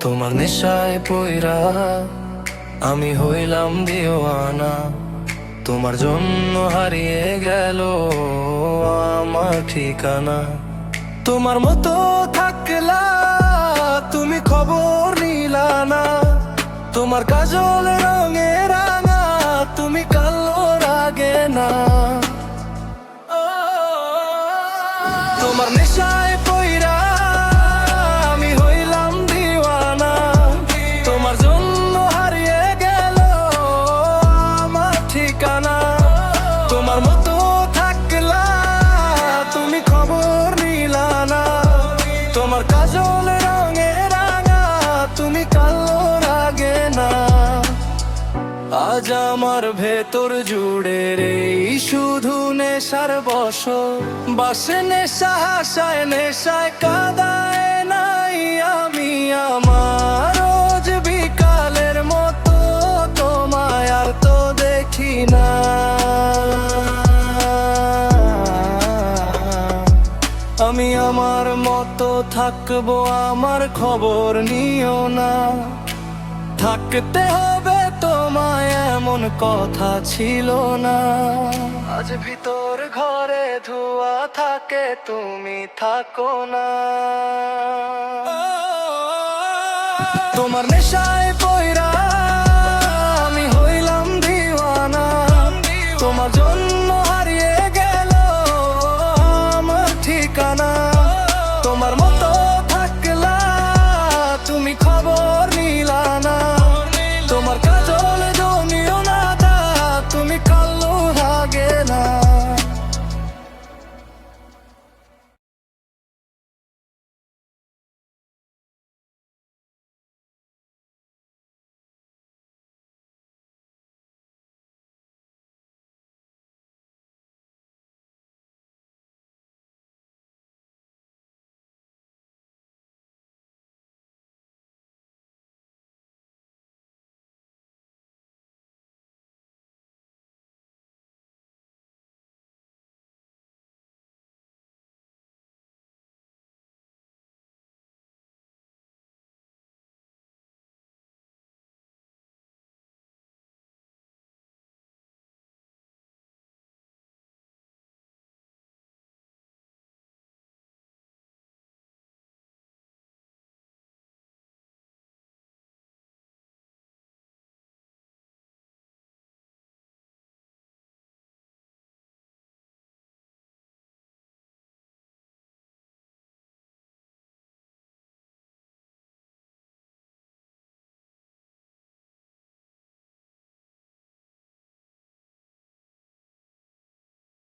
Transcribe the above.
তোমার নেশায় পইরা আমি হইলাম দিওয়ানা। তোমার জন্য হারিয়ে গেল আমার ঠিকানা। তোমার মতো থাকলা তুমি খবর নিলা না। তোমার কাজল রঙে রাঙা তুমি কালো রাগে না। তোমার নেশায় পইরা আমি হইলাম দিওয়ানা। তোমার জন্য হারিয়ে গেল আমার ঠিকানা। তোমার মতো থাকলা তুমি খবর নিলা না। তোমার কাজল রঙে রাঙা তুমি কালো রাগে না। আজ আমার ভেতর জুড়ে রে শুধু নেশার বশ। বাসে নেশা হাসায় নেশায় কাদায় নাই আমি আমার। রোজ বিকালের মতো তোমায় আর তো দেখি না। আমি আমার মতো থাকবো আমার খবর নিও না। থাকতে হবে তোমায় এমন কথা ছিল না। আজ ভিতর ঘরে ধোয়া থাকে তুমি থাকো না। তোমার নেশায় পইরা আমি হইলাম দিওয়ানা। তোমার জন্য